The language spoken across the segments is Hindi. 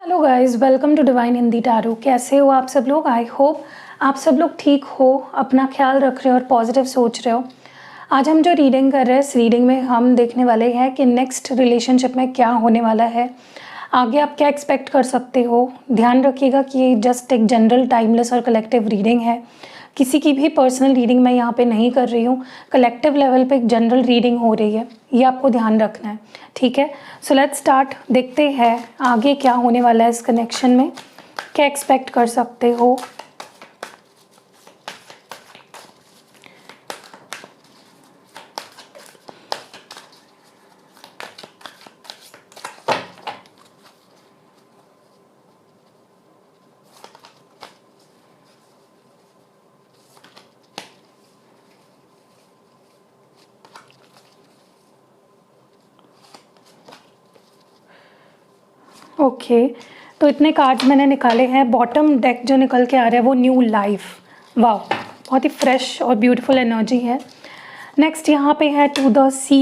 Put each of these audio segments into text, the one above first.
Hello guys, welcome to divine Hindi tarot. कैसे हो आप सब लोग? आई होप आप सब लोग ठीक हो, अपना ख्याल रख रहे हो और पॉजिटिव सोच रहे हो। आज हम जो रीडिंग कर रहे हैं, इस रीडिंग में हम देखने वाले हैं कि नेक्स्ट रिलेशनशिप में क्या होने वाला है, आगे आप क्या एक्सपेक्ट कर सकते हो। ध्यान रखिएगा कि ये जस्ट एक जनरल, टाइमलेस और कलेक्टिव रीडिंग है। किसी की भी पर्सनल रीडिंग मैं यहाँ पे नहीं कर रही हूँ, कलेक्टिव लेवल पे एक जनरल रीडिंग हो रही है, ये आपको ध्यान रखना है, ठीक है। So let's start. देखते हैं आगे क्या होने वाला है इस कनेक्शन में, क्या एक्सपेक्ट कर सकते हो। ओके तो इतने कार्ड्स मैंने निकाले हैं। बॉटम डेक जो निकल के आ रहा है वो न्यू लाइफ। वाह, बहुत ही फ्रेश और ब्यूटीफुल एनर्जी है। नेक्स्ट यहाँ पे है to the sea,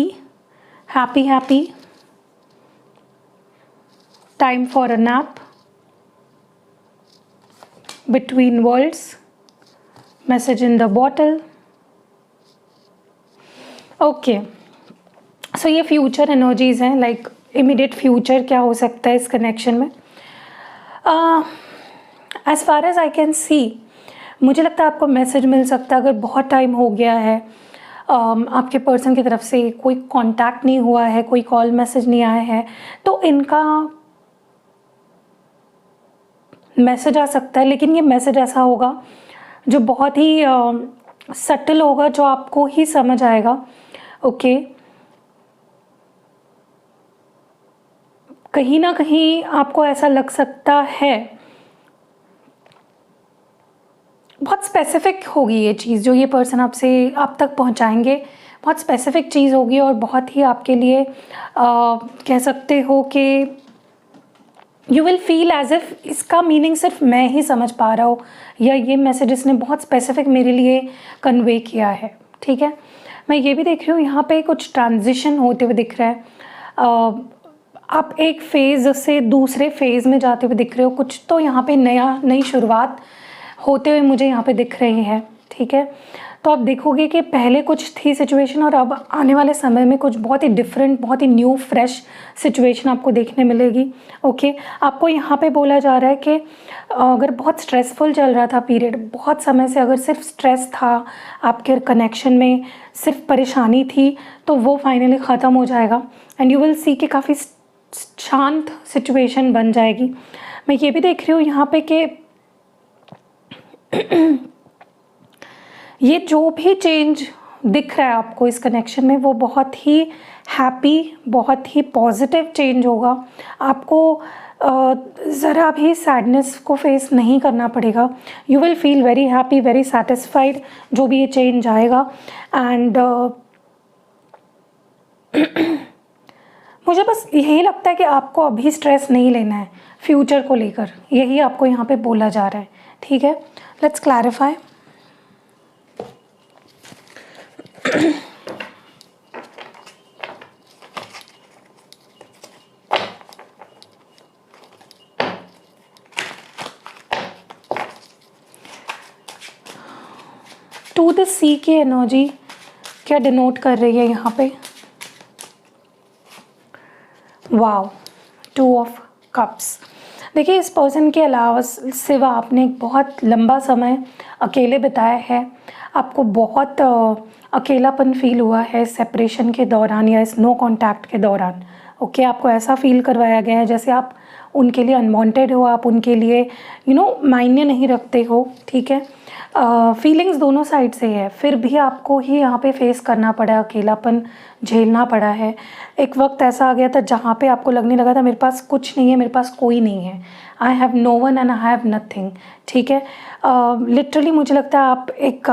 happy happy, time for a nap, between worlds, message in the bottle. Okay so ये फ्यूचर एनर्जीज हैं, लाइक इमीडिएट फ्यूचर क्या हो सकता है इस कनेक्शन में। As far as I can see, मुझे लगता है आपको मैसेज मिल सकता है। अगर बहुत टाइम हो गया है आपके पर्सन की तरफ से कोई कांटेक्ट नहीं हुआ है, कोई कॉल मैसेज नहीं आया है, तो इनका मैसेज आ सकता है। लेकिन ये मैसेज ऐसा होगा जो बहुत ही सटल होगा, जो आपको ही समझ आएगा। ओके कहीं ना कहीं आपको ऐसा लग सकता है, बहुत स्पेसिफिक होगी ये चीज़ जो ये पर्सन आपसे आप तक पहुंचाएंगे। बहुत स्पेसिफिक चीज़ होगी और बहुत ही आपके लिए कह सकते हो कि you will feel as if इसका मीनिंग सिर्फ मैं ही समझ पा रहा हूँ, या ये मैसेज इसने बहुत स्पेसिफिक मेरे लिए कन्वे किया है, ठीक है। मैं ये भी देख रही हूँ यहाँ पे कुछ ट्रांजिशन होते हुए दिख रहा है। आप एक फेज़ से दूसरे फेज़ में जाते हुए दिख रहे हो। कुछ तो यहाँ पे नई शुरुआत होते हुए मुझे यहाँ पे दिख रही है, ठीक है। तो आप देखोगे कि पहले कुछ थी सिचुएशन और अब आने वाले समय में कुछ बहुत ही डिफरेंट, बहुत ही न्यू फ्रेश सिचुएशन आपको देखने मिलेगी। ओके आपको यहाँ पे बोला जा रहा है कि अगर बहुत स्ट्रेसफुल चल रहा था पीरियड, बहुत समय से अगर सिर्फ स्ट्रेस था आपके कनेक्शन में, सिर्फ परेशानी थी, तो वो फाइनली ख़त्म हो जाएगा एंड यू विल सी कि काफ़ी शांत सिचुएशन बन जाएगी। मैं ये भी देख रही हूँ यहाँ पे कि ये जो भी चेंज दिख रहा है आपको इस कनेक्शन में, वो बहुत ही हैप्पी, बहुत ही पॉजिटिव चेंज होगा। आपको ज़रा भी सैडनेस को फेस नहीं करना पड़ेगा। You will feel very happy, very satisfied जो भी ये चेंज आएगा। एंड मुझे बस यही लगता है कि आपको अभी स्ट्रेस नहीं लेना है फ्यूचर को लेकर, यही आपको यहाँ पे बोला जा रहा है, ठीक है। Let's clarify. टू द सी की एनर्जी क्या डिनोट कर रही है यहाँ पे? वाव, टू ऑफ कप्स। देखिए इस पर्सन के अलावा सिवा आपने एक बहुत लंबा समय अकेले बिताया है। आपको बहुत अकेलापन फील हुआ है सेपरेशन के दौरान या इस नो कांटेक्ट के दौरान। ओके आपको ऐसा फील करवाया गया है जैसे आप उनके लिए अनवांटेड हो, आप उनके लिए मायने नहीं रखते हो, ठीक है। फीलिंग्स दोनों साइड से है, फिर भी आपको ही यहाँ पे फेस करना पड़ा, अकेलापन झेलना पड़ा है। एक वक्त ऐसा आ गया था जहाँ पे आपको लगने लगा था मेरे पास कुछ नहीं है, मेरे पास कोई नहीं है, I have no one and I have nothing, ठीक है। लिटरली मुझे लगता है आप एक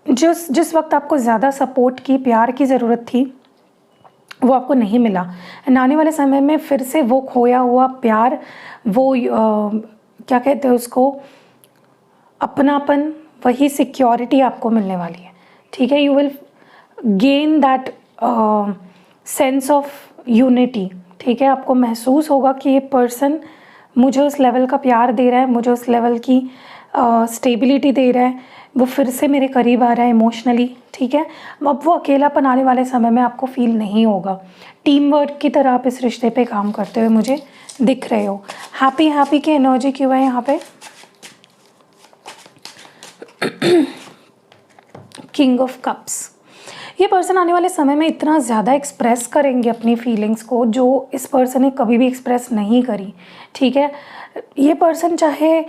जिस वक्त आपको ज़्यादा सपोर्ट की, प्यार की ज़रूरत थी, वो आपको नहीं मिला। एंड आने वाले समय में फिर से वो खोया हुआ प्यार, वो क्या कहते हैं उसको, अपनापन, वही सिक्योरिटी आपको मिलने वाली है, ठीक है। You will gain that sense of unity, ठीक है, आपको महसूस होगा कि ये पर्सन मुझे उस लेवल का प्यार दे रहा है, मुझे उस लेवल की स्टेबिलिटी दे रहा है, वो फिर से मेरे करीब आ रहा है इमोशनली। ठीक है, अब वो अकेलापन आने वाले समय में आपको फील नहीं होगा। टीम वर्क की तरह आप इस रिश्ते पे काम करते हुए मुझे दिख रहे हो। हैप्पी हैप्पी की एनर्जी क्यों है यहाँ पे? King of cups. ये पर्सन आने वाले समय में इतना ज़्यादा एक्सप्रेस करेंगे अपनी फीलिंग्स को जो इस पर्सन ने कभी भी एक्सप्रेस नहीं करी। ठीक है, ये पर्सन चाहे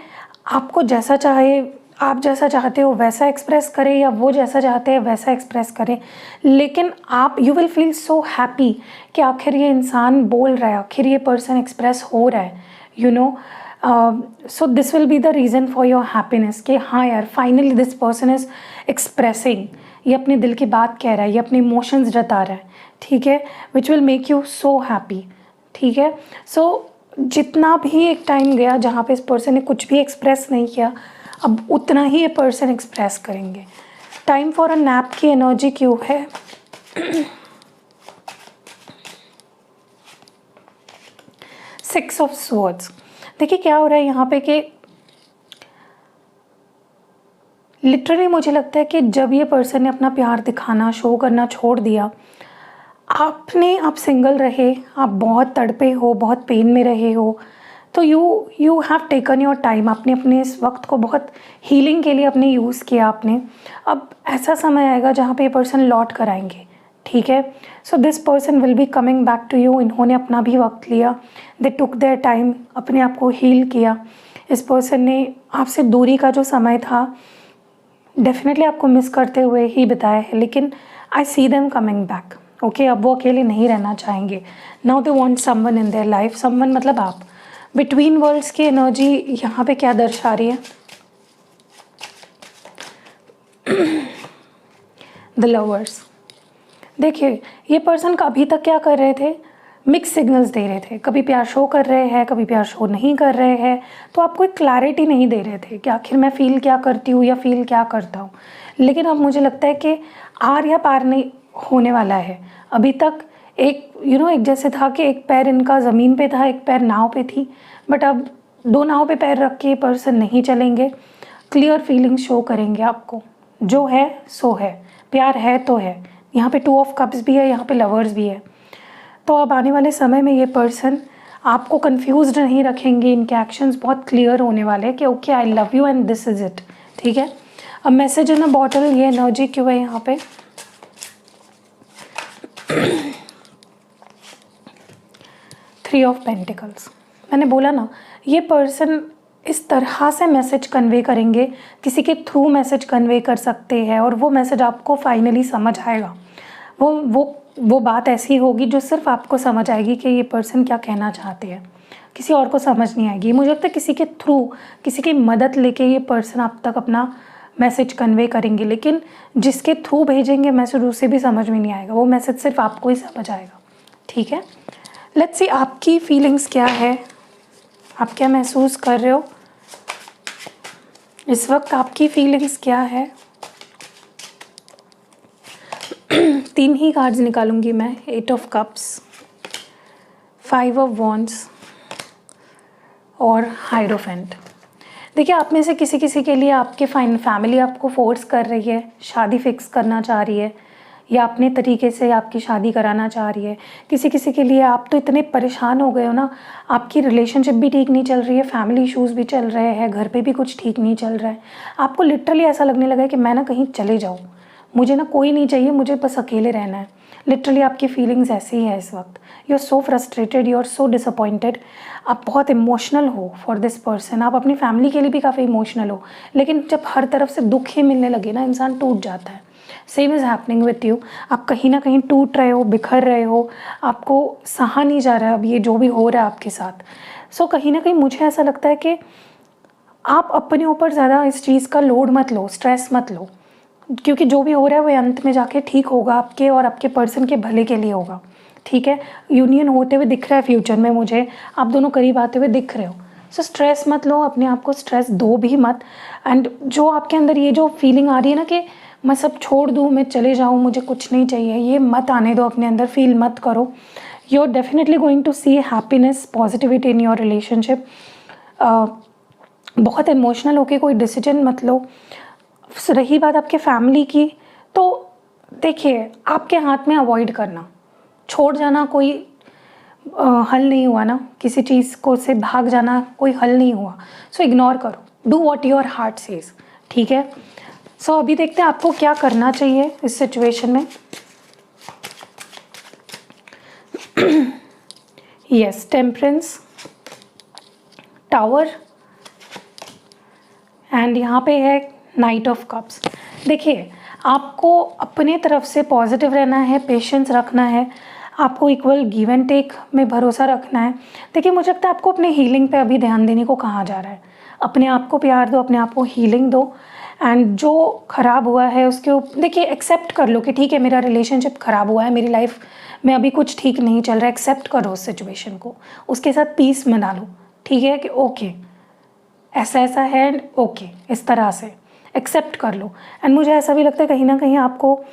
आपको जैसा चाहे, आप जैसा चाहते हो वैसा एक्सप्रेस करें या वो जैसा चाहते हैं वैसा एक्सप्रेस करें, लेकिन आप you will feel so happy कि आखिर ये इंसान बोल रहा है, आखिर ये पर्सन एक्सप्रेस हो रहा है, you know. So this will be the reason for your happiness कि हाँ यार, finally this person is expressing, ये अपने दिल की बात कह रहा है, ये अपने इमोशंस जता रहा है। ठीक है, which will make you so happy. ठीक है, सो जितना भी एक टाइम गया जहाँ पे इस पर्सन ने कुछ भी एक्सप्रेस नहीं किया, अब उतना ही ये पर्सन एक्सप्रेस करेंगे। टाइम फॉर अ नैप की एनर्जी क्यों है? Six of swords. देखिए क्या हो रहा है यहाँ पे कि लिटरली मुझे लगता है कि जब ये पर्सन ने अपना प्यार दिखाना, शो करना छोड़ दिया, आप सिंगल रहे, आप बहुत तड़पे हो, बहुत पेन में रहे हो, तो you have taken your time. आपने अपने इस वक्त को बहुत हीलिंग के लिए अपने यूज़ किया आपने। अब ऐसा समय आएगा जहाँ पे ये पर्सन लौट कर आएंगे। ठीक है, so this person will be coming back to you. इन्होंने अपना भी वक्त लिया, दे टुक देयर टाइम, अपने आप को हील किया। इस पर्सन ने आपसे दूरी का जो समय था डेफिनेटली आपको मिस करते हुए ही बिताया है, लेकिन I see them coming back. Okay, अब वो अकेले नहीं रहना चाहेंगे। Now they want someone in their life. Someone मतलब आप। बिटवीन वर्ल्ड्स की एनर्जी यहाँ पे क्या दर्शा रही है? The lovers. देखिए ये पर्सन अभी तक क्या कर रहे थे, मिक्स सिग्नल्स दे रहे थे। कभी प्यार शो कर रहे हैं, कभी प्यार शो नहीं कर रहे हैं, तो आपको एक क्लैरिटी नहीं दे रहे थे कि आखिर मैं फ़ील क्या करती हूँ या फ़ील क्या करता हूँ। लेकिन अब मुझे लगता है कि आर या पार नहीं होने वाला है। अभी तक एक एक जैसे था कि एक पैर इनका ज़मीन पे था, एक पैर नाव पे थी, बट अब दो नाव पे पैर रख के पर्सन नहीं चलेंगे। क्लियर फीलिंग शो करेंगे आपको, जो है सो है, प्यार है तो है। यहाँ पे टू ऑफ कप्स भी है, यहाँ पे लवर्स भी है। तो अब आने वाले समय में ये पर्सन आपको कंफ्यूज्ड नहीं रखेंगे, इनके एक्शंस बहुत क्लियर होने वाले हैं कि okay I love you and this is it. ठीक है, अब मैसेज इन अ बॉटल, ये एनर्जी क्यों है यहाँ पे? Three of pentacles. मैंने बोला ना, ये पर्सन इस तरह से मैसेज कन्वे करेंगे, किसी के थ्रू मैसेज कन्वे कर सकते हैं और वो मैसेज आपको फाइनली समझ आएगा। वो बात ऐसी होगी जो सिर्फ आपको समझ आएगी कि ये पर्सन क्या कहना चाहते हैं, किसी और को समझ नहीं आएगी। मुझे लगता है किसी के थ्रू, किसी की मदद लेके ये पर्सन आप तक अपना मैसेज कन्वे करेंगे, लेकिन जिसके थ्रू भेजेंगे मैसेज उसे भी समझ में नहीं आएगा, वो मैसेज सिर्फ आपको ही समझ आएगा। ठीक है, लेट्स सी आपकी फीलिंग्स क्या है, आप क्या महसूस कर रहे हो इस वक्त, आपकी फीलिंग्स क्या है? तीन ही कार्ड्स निकालूंगी मैं, eight of cups, five of wands और हायरोफेंट। देखिए आप में से किसी के लिए आपके फैमिली आपको फोर्स कर रही है, शादी फिक्स करना चाह रही है या अपने तरीके से आपकी शादी कराना चाह रही है। किसी के लिए आप तो इतने परेशान हो गए हो ना, आपकी रिलेशनशिप भी ठीक नहीं चल रही है, फैमिली इश्यूज़ भी चल रहे हैं, घर पे भी कुछ ठीक नहीं चल रहा है। आपको लिटरली ऐसा लगने लगा है कि मैं ना कहीं चले जाऊँ, मुझे ना कोई नहीं चाहिए, मुझे बस अकेले रहना है। लिटरली आपकी फीलिंग्स ऐसी ही है इस वक्त। You are so frustrated, you are so disappointed. आप बहुत इमोशनल हो फॉर दिस पर्सन, आप अपनी फैमिली के लिए भी काफ़ी इमोशनल हो, लेकिन जब हर तरफ से दुख ही मिलने लगे ना, इंसान टूट जाता है। Same is happening with you. आप कहीं ना कहीं टूट रहे हो, बिखर रहे हो, आपको सहा नहीं जा रहा है अब ये जो भी हो रहा है आपके साथ। सो कहीं ना कहीं मुझे ऐसा लगता है कि आप अपने ऊपर ज़्यादा इस चीज़ का लोड मत लो, स्ट्रेस मत लो, क्योंकि जो भी हो रहा है वो अंत में जाके ठीक होगा, आपके और आपके पर्सन के भले के लिए होगा। ठीक है, यूनियन होते हुए दिख रहा है फ्यूचर में मुझे, आप दोनों करीब आते हुए दिख रहे हो। सो स्ट्रेस मत लो, अपने आप को स्ट्रेस दो भी मत। एंड जो आपके अंदर ये जो फीलिंग आ रही है ना कि मैं सब छोड़ दूँ, मैं चले जाऊँ, मुझे कुछ नहीं चाहिए, ये मत आने दो अपने अंदर, फील मत करो। You are definitely going to see happiness, positivity in your relationship. बहुत इमोशनल होके कोई डिसीजन मत लो। रही बात आपके फैमिली की, तो देखिए आपके हाथ में अवॉइड करना, छोड़ जाना कोई हल नहीं हुआ ना, किसी चीज़ को से भाग जाना कोई हल नहीं हुआ। सो इग्नोर करो, do what your heart says, ठीक है। सो अभी देखते हैं आपको क्या करना चाहिए इस सिचुएशन में। यस, टेम्परेंस, टावर एंड यहाँ पे है नाइट ऑफ कप्स। देखिए आपको अपने तरफ से पॉजिटिव रहना है, पेशेंस रखना है, आपको इक्वल गिव एंड टेक में भरोसा रखना है। देखिए मुझे लगता है आपको अपने हीलिंग पे अभी ध्यान देने को कहा जा रहा है। अपने आप को प्यार दो, अपने आप को हीलिंग दो, एंड जो ख़राब हुआ है उसके देखिए एक्सेप्ट कर लो कि ठीक है मेरा रिलेशनशिप ख़राब हुआ है, मेरी लाइफ में अभी कुछ ठीक नहीं चल रहा है। एक्सेप्ट करो उस सिचुएशन को, उसके साथ पीस मना लो, ठीक है कि ओके ऐसा ऐसा है, ओके इस तरह से एक्सेप्ट कर लो। एंड मुझे ऐसा भी लगता है कहीं ना कहीं आपको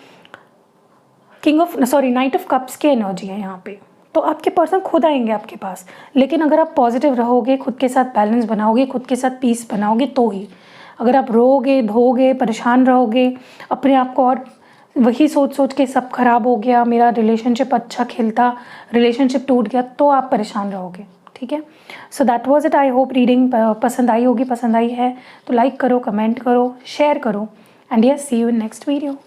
नाइट ऑफ कप्स की एनर्जी है यहाँ पे, तो आपके पर्सन खुद आएंगे आपके पास। लेकिन अगर आप पॉजिटिव रहोगे, खुद के साथ बैलेंस बनाओगे, खुद के साथ पीस बनाओगे तो ही। अगर आप रोओगे, धोगे, परेशान रहोगे अपने आप को और वही सोच सोच के सब खराब हो गया, मेरा रिलेशनशिप अच्छा खेलता, रिलेशनशिप टूट गया, तो आप परेशान रहोगे, ठीक है। So that was it. I hope reading पसंद आई होगी। पसंद आई है तो लाइक करो, कमेंट करो, शेयर करो, and yes, see you in next video.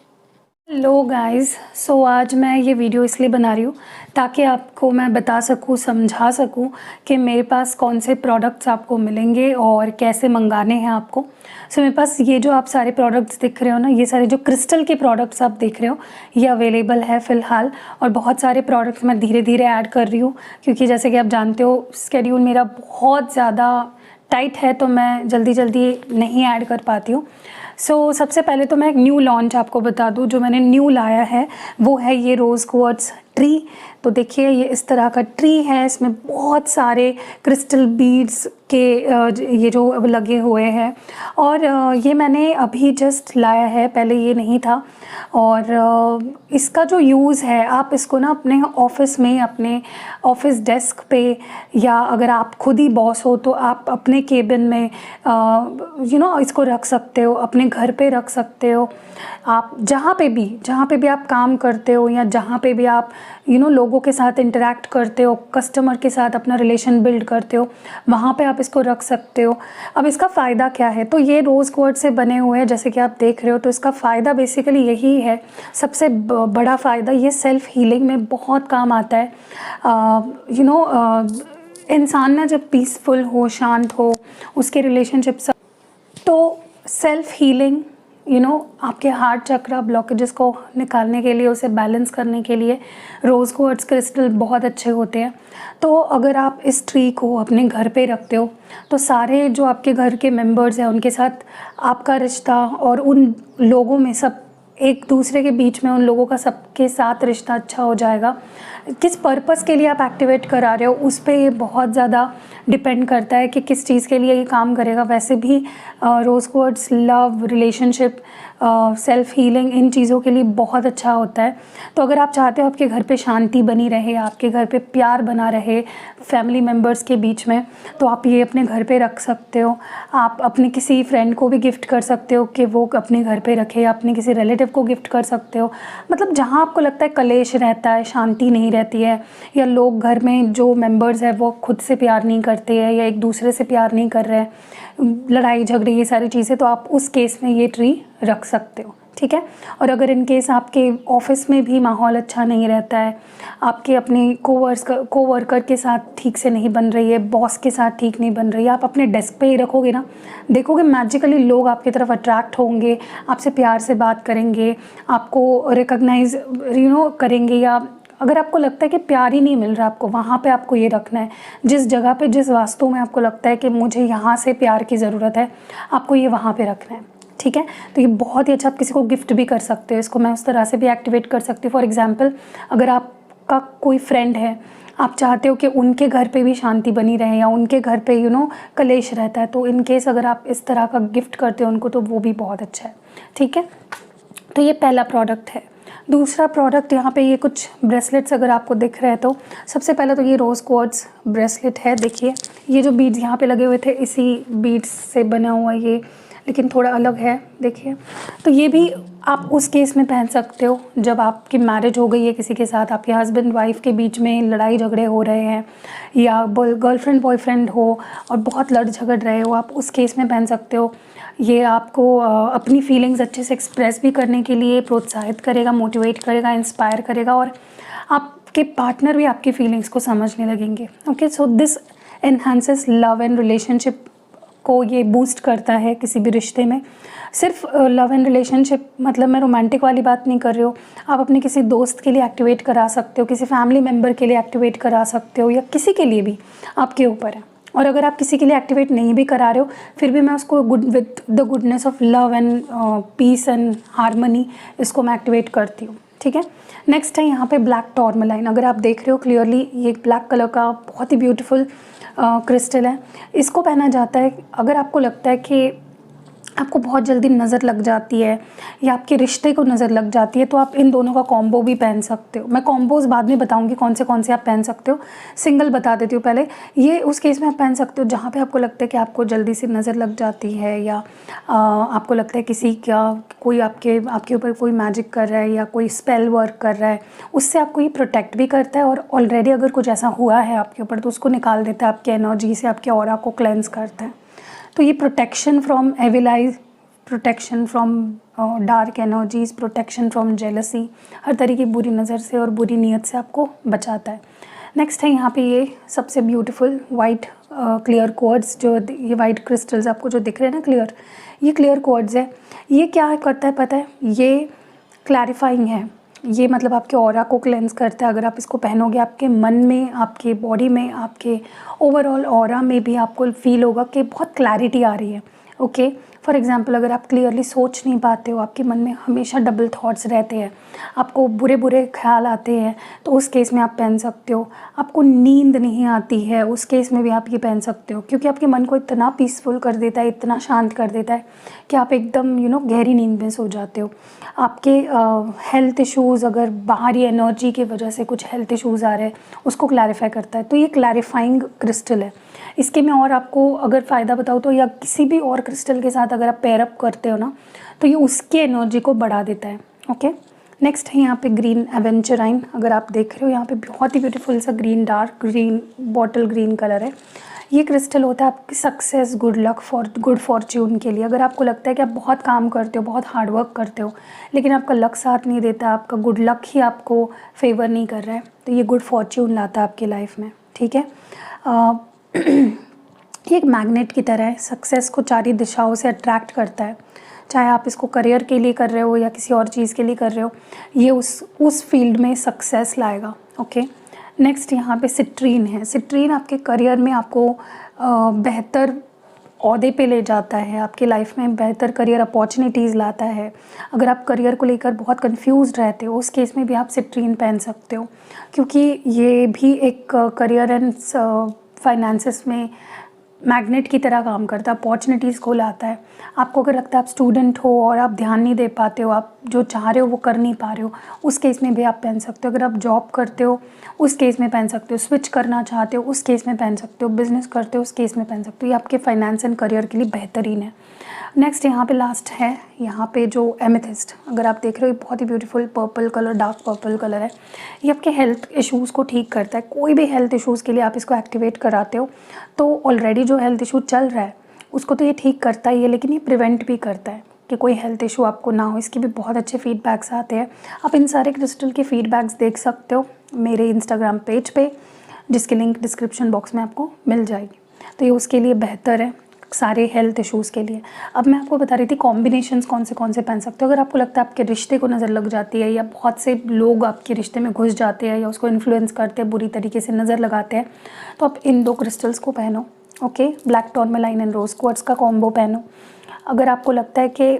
Hello guys, so आज मैं ये वीडियो इसलिए बना रही हूँ ताकि आपको मैं बता सकूँ, समझा सकूँ कि मेरे पास कौन से प्रोडक्ट्स आपको मिलेंगे और कैसे मंगाने हैं आपको। सो मेरे पास ये जो आप सारे प्रोडक्ट्स दिख रहे हो ना, ये सारे जो क्रिस्टल के प्रोडक्ट्स आप देख रहे हो, ये अवेलेबल है फ़िलहाल। और बहुत सारे प्रोडक्ट्स मैं धीरे धीरे ऐड कर रही हूँ, क्योंकि जैसे कि आप जानते हो स्केड्यूल मेरा बहुत ज़्यादा टाइट है, तो मैं जल्दी जल्दी नहीं ऐड कर पाती हूँ। सो सबसे पहले तो मैं एक न्यू लॉन्च आपको बता दूँ। जो मैंने न्यू लाया है वो है ये रोज़ क्वार्ट्ज ट्री। तो देखिए ये इस तरह का ट्री है, इसमें बहुत सारे क्रिस्टल बीड्स के ये जो लगे हुए हैं, और ये मैंने अभी जस्ट लाया है, पहले ये नहीं था। और इसका जो यूज़ है, आप इसको ना अपने ऑफिस में, अपने ऑफिस डेस्क पे, या अगर आप खुद ही बॉस हो तो आप अपने केबिन में इसको रख सकते हो, अपने घर पे रख सकते हो। आप जहाँ पे भी आप काम करते हो, या जहाँ पे भी आप लोगों के साथ इंटरेक्ट करते हो, कस्टमर के साथ अपना रिलेशन बिल्ड करते हो, वहाँ पे आप इसको रख सकते हो। अब इसका फ़ायदा क्या है, तो ये रोज़ क्वार्ट्ज से बने हुए हैं जैसे कि आप देख रहे हो। तो इसका फ़ायदा बेसिकली यही है, सबसे बड़ा फ़ायदा, ये सेल्फ़ हीलिंग में बहुत काम आता है। इंसान ना जब पीसफुल हो, शांत हो, उसके रिलेशनशिप से, तो सेल्फ़ हीलिंग आपके हार्ट चक्रा ब्लॉकेजेस को निकालने के लिए, उसे बैलेंस करने के लिए रोज़ क्वार्ट्ज क्रिस्टल बहुत अच्छे होते हैं। तो अगर आप इस ट्री को अपने घर पे रखते हो, तो सारे जो आपके घर के मेंबर्स हैं उनके साथ आपका रिश्ता, और उन लोगों में सब एक दूसरे के बीच में, उन लोगों का सबके साथ रिश्ता अच्छा हो जाएगा। किस पर्पस के लिए आप एक्टिवेट करा रहे हो उस पे ये बहुत ज़्यादा डिपेंड करता है कि किस चीज़ के लिए ये काम करेगा। वैसे भी rose quartz love, relationship, self healing, इन चीज़ों के लिए बहुत अच्छा होता है। तो अगर आप चाहते हो आपके घर पे शांति बनी रहे, आपके घर पे प्यार बना रहे फैमिली मेम्बर्स के बीच में, तो आप ये अपने घर पे रख सकते हो। आप अपने किसी फ्रेंड को भी गिफ्ट कर सकते हो कि वो अपने घर पे रखे, या अपने किसी रिलेटिव को गिफ्ट कर सकते हो। मतलब जहाँ आपको लगता है कलेश रहता है, शांति नहीं रहती है, या लोग घर में जो मेंबर्स हैं वो खुद से प्यार नहीं करते हैं, या एक दूसरे से प्यार नहीं कर रहे हैं, लड़ाई झगड़े, ये सारी चीज़ें, तो आप उस केस में ये ट्री रख सकते हो, ठीक है। और अगर इन केस आपके ऑफिस में भी माहौल अच्छा नहीं रहता है, आपके अपने कोवर्कर के साथ ठीक से नहीं बन रही है, बॉस के साथ ठीक नहीं बन रही है, आप अपने डेस्क पे ही रखोगे ना, देखोगे मैजिकली लोग आपकी तरफ अट्रैक्ट होंगे, आपसे प्यार से बात करेंगे, आपको रिकॉग्नाइज करेंगे। या अगर आपको लगता है कि प्यार ही नहीं मिल रहा आपको, वहाँ पे आपको ये रखना है। जिस जगह पे, जिस वास्तु में आपको लगता है कि मुझे यहाँ से प्यार की ज़रूरत है, आपको ये वहाँ पे रखना है, ठीक है। तो ये बहुत ही अच्छा, आप किसी को गिफ्ट भी कर सकते हो इसको, मैं उस तरह से भी एक्टिवेट कर सकती हूँ। फॉर एग्जांपल, अगर आपका कोई फ्रेंड है, आप चाहते हो कि उनके घर पे भी शांति बनी रहे, या उनके घर पे कलेश रहता है, तो इन केस अगर आप इस तरह का गिफ्ट करते हो उनको, तो वो भी बहुत अच्छा है, ठीक है। तो ये पहला प्रोडक्ट है। दूसरा प्रोडक्ट यहाँ पे ये कुछ ब्रेसलेट्स अगर आपको दिख रहे हैं तो सबसे पहले तो ये रोज़ क्वार्ट्ज ब्रेसलेट है। देखिए ये जो बीड्स यहाँ पे लगे हुए थे इसी बीड्स से बना हुआ ये, लेकिन थोड़ा अलग है। देखिए तो ये भी आप उस केस में पहन सकते हो जब आपकी मैरिज हो गई है किसी के साथ, आपके हस्बैंड वाइफ के बीच में लड़ाई झगड़े हो रहे हैं या गर्लफ्रेंड बॉयफ्रेंड हो और बहुत लड़ झगड़ रहे हो, आप उस केस में पहन सकते हो। ये आपको अपनी फीलिंग्स अच्छे से एक्सप्रेस भी करने के लिए प्रोत्साहित करेगा, मोटिवेट करेगा, इंस्पायर करेगा और आपके पार्टनर भी आपकी फीलिंग्स को समझने लगेंगे। Okay, so this enhances love and relationship को ये बूस्ट करता है किसी भी रिश्ते में। सिर्फ लव एंड रिलेशनशिप मतलब मैं रोमांटिक वाली बात नहीं कर रही हूँ, आप अपने किसी दोस्त के लिए एक्टिवेट करा सकते हो, किसी फैमिली मेम्बर के लिए एक्टिवेट करा सकते हो या किसी के लिए भी, आपके ऊपर है। और अगर आप किसी के लिए एक्टिवेट नहीं भी करा रहे हो फिर भी मैं उसको good with the goodness of love and peace and harmony इसको मैं एक्टिवेट करती हूँ। ठीक है, नेक्स्ट है यहाँ पे ब्लैक टॉर्मलाइन। अगर आप देख रहे हो क्लियरली ये ब्लैक कलर का बहुत ही ब्यूटीफुल क्रिस्टल है। इसको पहना जाता है अगर आपको लगता है कि आपको बहुत जल्दी नज़र लग जाती है या आपके रिश्ते को नज़र लग जाती है तो आप इन दोनों का कॉम्बो भी पहन सकते हो। मैं कॉम्बोज बाद में बताऊंगी कौन से आप पहन सकते हो, सिंगल बता देती हूँ पहले। ये उस केस में आप पहन सकते हो जहाँ पे आपको लगता है कि आपको जल्दी से नज़र लग जाती है या आपको लगता है किसी का कोई आपके ऊपर कोई मैजिक कर रहा है या कोई स्पेल वर्क कर रहा है, उससे आपको ये प्रोटेक्ट भी करता है और ऑलरेडी अगर कुछ ऐसा हुआ है आपके ऊपर तो उसको निकाल देता है, आपकी एनर्जी से आपके ऑरा को क्लेंस करता है। तो ये protection from evil eyes, protection from dark energies, protection from jealousy, हर तरीके की बुरी नज़र से और बुरी नीयत से आपको बचाता है। नेक्स्ट है यहाँ पे ये सबसे ब्यूटीफुल वाइट क्लियर क्वार्ट्ज, जो ये वाइट क्रिस्टल्स आपको जो दिख रहे हैं ना क्लियर, ये क्लियर क्वार्ट्ज है। ये क्या करता है पता है, ये क्लैरिफाइंग है, ये मतलब आपके ऑरा को क्लेंस करता है। अगर आप इसको पहनोगे आपके मन में, आपके बॉडी में, आपके ओवरऑल ऑरा में भी आपको फील होगा कि बहुत क्लैरिटी आ रही है। ओके, फॉर एग्जांपल अगर आप क्लियरली सोच नहीं पाते हो, आपके मन में हमेशा डबल थॉट्स रहते हैं, आपको बुरे बुरे ख्याल आते हैं, तो उस केस में आप पहन सकते हो। आपको नींद नहीं आती है, उस केस में भी आप ये पहन सकते हो, क्योंकि आपके मन को इतना पीसफुल कर देता है, इतना शांत कर देता है कि आप एकदम गहरी नींद में सो जाते हो। आपके हेल्थ इश्यूज़, अगर बाहरी एनर्जी की वजह से कुछ हेल्थ इश्यूज़ आ रहे हैं, उसको क्लैरिफाई करता है। तो ये क्लैरिफाइंग क्रिस्टल है। इसके मैं और आपको अगर फ़ायदा बताऊँ तो, या किसी भी और क्रिस्टल के साथ अगर आप पेयर अप करते हो ना तो ये उसकी एनर्जी को बढ़ा देता है। ओके, नेक्स्ट है यहाँ पे ग्रीन एवेंचराइन। अगर आप देख रहे हो यहाँ पे बहुत ही ब्यूटीफुल सा green, dark green, bottle green colour है। ये क्रिस्टल होता है आपकी success, good luck, good Fortune के लिए। अगर आपको लगता है कि आप बहुत काम करते हो, बहुत हार्ड वर्क करते हो, लेकिन आपका लक साथ नहीं देता, आपका गुड लक ही आपको फेवर नहीं कर रहा है, तो ये गुड फॉर्च्यून लाता है आपकी लाइफ में। ठीक है, ये एक मैग्नेट की तरह है, सक्सेस को चारों दिशाओं से अट्रैक्ट करता है। चाहे आप इसको करियर के लिए कर रहे हो या किसी और चीज़ के लिए कर रहे हो, ये उस फील्ड में सक्सेस लाएगा। ओके, नेक्स्ट यहाँ पे सिट्रीन है। सिट्रीन आपके करियर में आपको बेहतर ओहदे पे ले जाता है, आपके लाइफ में बेहतर करियर अपॉर्चुनिटीज़ लाता है। अगर आप करियर को लेकर बहुत कंफ्यूज रहते हो, उस केस में भी आप सिट्रीन पहन सकते हो, क्योंकि ये भी एक करियर एंड फाइनेंसेस में मैग्नेट की तरह काम करता है, अपॉर्चुनिटीज़ को लाता है। आपको अगर लगता है आप स्टूडेंट हो और आप ध्यान नहीं दे पाते हो, आप जो चाह रहे हो वो कर नहीं पा रहे हो, उस केस में भी आप पहन सकते हो। अगर आप जॉब करते हो उस केस में पहन सकते हो, स्विच करना चाहते हो उस केस में पहन सकते हो, बिज़नेस करते हो उस केस में पहन सकते हो। ये आपके फाइनेंस एंड करियर के लिए बेहतरीन है। नेक्स्ट यहाँ पे लास्ट है, यहाँ पे जो एमेथिस्ट, अगर आप देख रहे हो बहुत ही beautiful purple colour, dark purple colour है। ये आपके हेल्थ इश्यूज़ को ठीक करता है। कोई भी हेल्थ इश्यूज़ के लिए आप इसको एक्टिवेट कराते हो तो ऑलरेडी जो हेल्थ इशू चल रहा है उसको तो ये ठीक करता ही है, लेकिन ये प्रिवेंट भी करता है कि कोई हेल्थ इशू आपको ना हो। इसके भी बहुत अच्छे फीडबैक्स आते हैं। आप इन सारे क्रिस्टल के फीडबैक्स देख सकते हो मेरे इंस्टाग्राम पेज पे, जिसकी लिंक डिस्क्रिप्शन बॉक्स में आपको मिल जाएगी। तो ये उसके लिए बेहतर है, सारे हेल्थ इश्यूज़ के लिए। अब मैं आपको बता रही थी कॉम्बिनेशंस कौन से पहन सकते हो। अगर आपको लगता है आपके रिश्ते को नज़र लग जाती है या बहुत से लोग आपके रिश्ते में घुस जाते हैं या उसको इन्फ्लुएंस करते हैं, बुरी तरीके से नज़र लगाते हैं, तो आप इन दो क्रिस्टल्स को पहनो। Okay, black tourmaline and rose quartz का कॉम्बो पहनो। अगर आपको लगता है कि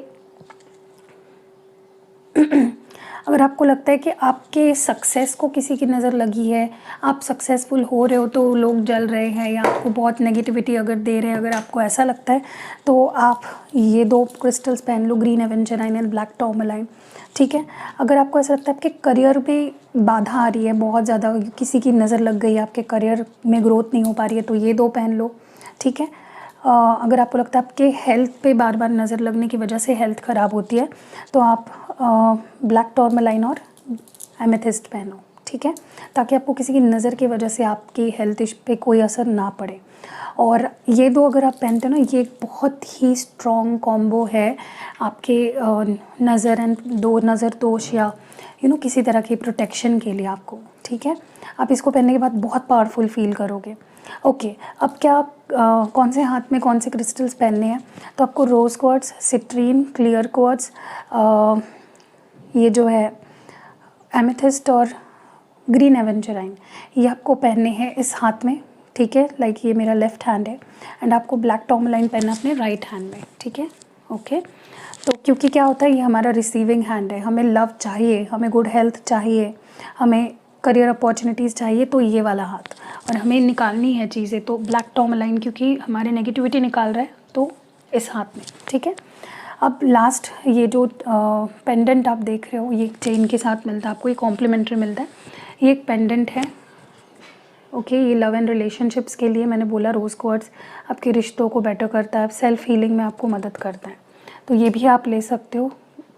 अगर आपको लगता है कि आपके सक्सेस को किसी की नज़र लगी है, आप सक्सेसफुल हो रहे हो तो लोग जल रहे हैं या आपको बहुत नेगेटिविटी अगर दे रहे हैं, अगर आपको ऐसा लगता है तो आप ये 2 क्रिस्टल्स पहन लो, ग्रीन एवेंचराइन एंड ब्लैक टॉर्मलाइन, ठीक है। अगर आपको ऐसा लगता है आपके करियर में बाधा आ रही है, बहुत ज़्यादा किसी की नज़र लग गई है, आपके करियर में ग्रोथ नहीं हो पा रही है, तो ये 2 पहन लो, ठीक है। अगर आपको लगता है आपके हेल्थ पे बार बार नज़र लगने की वजह से हेल्थ ख़राब होती है तो आप ब्लैक टॉर्मलाइन और एमेथिस्ट पहनो, ठीक है, ताकि आपको किसी की नज़र की वजह से आपकी हेल्थ पे कोई असर ना पड़े। और ये 2 अगर आप पहनते हो ना, ये एक बहुत ही स्ट्रॉन्ग कॉम्बो है आपके नज़र एंड नज़र दोष या किसी तरह की प्रोटेक्शन के लिए आपको, ठीक है। आप इसको पहनने के बाद बहुत पावरफुल फील करोगे। ओके, अब क्या आप कौन से हाथ में कौन से क्रिस्टल्स पहनने हैं, तो आपको रोज़ क्वार्ट्ज, सिट्रीन, क्लियर क्वार्ट्ज, ये जो है एमेथिस्ट और ग्रीन एवेंचराइन, ये आपको पहनने हैं इस हाथ में, ठीक है, लाइक ये मेरा लेफ़्ट हैंड है, एंड आपको ब्लैक टॉर्मलाइन पहनना अपने राइट हैंड में, ठीक है। ओके, तो क्योंकि क्या होता है, ये हमारा रिसीविंग हैंड है, हमें लव चाहिए, हमें गुड हेल्थ चाहिए, हमें करियर अपॉर्चुनिटीज़ चाहिए, तो ये वाला हाथ, और हमें निकालनी है चीज़ें, तो ब्लैक टॉर्मलाइन क्योंकि हमारे नेगेटिविटी निकाल रहा है, तो इस हाथ में, ठीक है। अब लास्ट ये जो पेंडेंट आप देख रहे हो, ये चेन के साथ मिलता है आपको, ये कॉम्प्लीमेंट्री मिलता है, ये एक पेंडेंट है, ओके। ये लव एंड रिलेशनशिप्स के लिए मैंने बोला, रोज़ क्वार्ट्ज आपके रिश्तों को बेटर करता है, सेल्फ हीलिंग में आपको मदद करता है, तो ये भी आप ले सकते हो,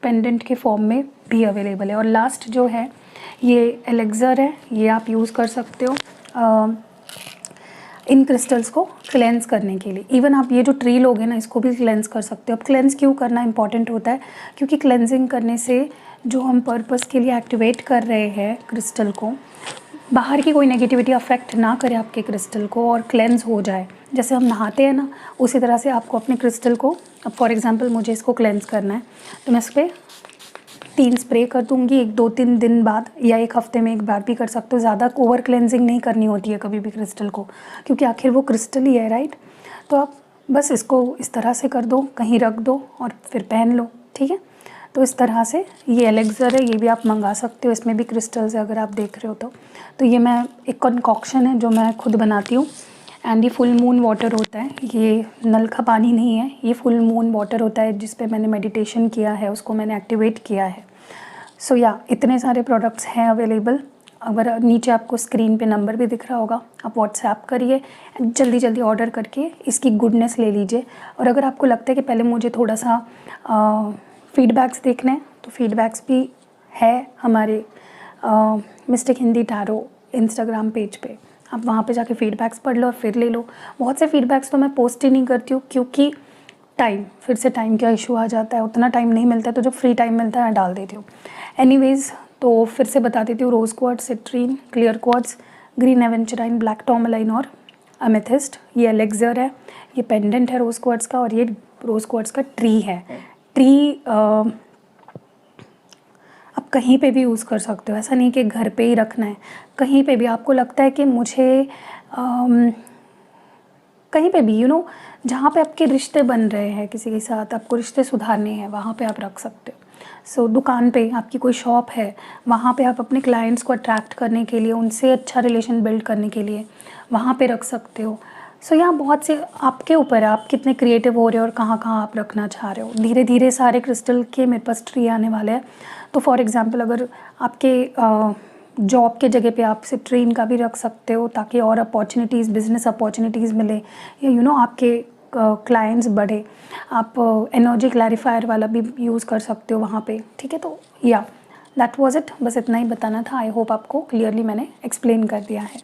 पेंडेंट के फॉर्म में भी अवेलेबल है। और लास्ट जो है ये एलेक्सर है, ये आप यूज़ कर सकते हो इन क्रिस्टल्स को क्लेंस करने के लिए। इवन आप ये जो ट्री लोगे ना, इसको भी क्लेंस कर सकते हो। अब क्लेंस क्यों करना इंपॉर्टेंट होता है, क्योंकि क्लेंजिंग करने से जो हम पर्पस के लिए एक्टिवेट कर रहे हैं क्रिस्टल को, बाहर की कोई नेगेटिविटी अफेक्ट ना करे आपके क्रिस्टल को और क्लेंस हो जाए। जैसे हम नहाते हैं ना, उसी तरह से आपको अपने क्रिस्टल को, अब फॉर एग्जांपल मुझे इसको क्लेंस करना है, तो मैं इस पर 3 स्प्रे कर दूँगी, 1-2-3 दिन बाद, या 1 हफ्ते में एक बार भी कर सकते हो। ज़्यादा ओवर क्लेंजिंग नहीं करनी होती है कभी भी क्रिस्टल को, क्योंकि आखिर वो क्रिस्टल ही है, राइट। तो आप बस इसको इस तरह से कर दो, कहीं रख दो और फिर पहन लो, ठीक है। तो इस तरह से ये एलेक्सर है, ये भी आप मंगा सकते हो, इसमें भी क्रिस्टल्स है अगर आप देख रहे हो तो ये मैं एक कंकॉक्शन है जो मैं खुद बनाती हूँ, एंड ये फुल मून वाटर होता है, ये नल का पानी नहीं है, ये फुल मून वाटर होता है जिस पे मैंने मेडिटेशन किया है, उसको मैंने एक्टिवेट किया है। सो या इतने सारे प्रोडक्ट्स हैं अवेलेबल। अगर नीचे आपको स्क्रीन पे नंबर भी दिख रहा होगा, आप व्हाट्सएप करिए, जल्दी जल्दी ऑर्डर करके इसकी गुडनेस ले लीजिए। और अगर आपको लगता है कि पहले मुझे थोड़ा सा फीडबैक्स देखने हैं, तो फीडबैक्स भी है हमारे mistake Hindi tarot Instagram page पे, आप वहाँ पे जाके फीडबैक्स पढ़ लो और फिर ले लो। बहुत से फीडबैक्स तो मैं पोस्ट ही नहीं करती हूँ, क्योंकि फिर से टाइम का इशू आ जाता है, उतना टाइम नहीं मिलता है, तो जब फ्री टाइम मिलता है मैं डाल देती हूँ। एनीवेज़, तो फिर से बता देती हूँ, rose quartz, citrine, clear quartz, green aventurine, black tourmaline और एमेथिस्ट, ये एलेक्सर है, ये पेंडेंट है रोज़ क्वार्ट्ज का, और ये रोज़ क्वार्ट्ज का ट्री है। ट्री आप कहीं पे भी यूज़ कर सकते हो, ऐसा नहीं कि घर पे ही रखना है, कहीं पे भी आपको लगता है कि मुझे कहीं पे भी जहाँ पे आपके रिश्ते बन रहे हैं किसी के साथ, आपको रिश्ते सुधारने हैं, वहाँ पे आप रख सकते हो। सो दुकान पे आपकी कोई शॉप है, वहाँ पे आप अपने क्लाइंट्स को अट्रैक्ट करने के लिए, उनसे अच्छा रिलेशन बिल्ड करने के लिए वहाँ पे रख सकते हो। सो यहाँ बहुत से आपके ऊपर है, आप कितने क्रिएटिव हो रहे हो और कहाँ कहाँ आप रखना चाह रहे हो। धीरे धीरे सारे क्रिस्टल के मेरे पास ट्री आने वाले हैं। तो फॉर एग्ज़ाम्पल, अगर आपके जॉब के जगह पे आप सिट्रीन का भी रख सकते हो, ताकि और अपॉर्चुनिटीज़, बिज़नेस अपॉर्चुनिटीज़ मिले, या आपके क्लाइंट्स बढ़े। आप एनर्जी क्लैरिफायर वाला भी यूज़ कर सकते हो वहाँ पे, ठीक है। तो या दैट वाज इट, बस इतना ही बताना था। आई होप आपको क्लियरली मैंने एक्सप्लेन कर दिया है।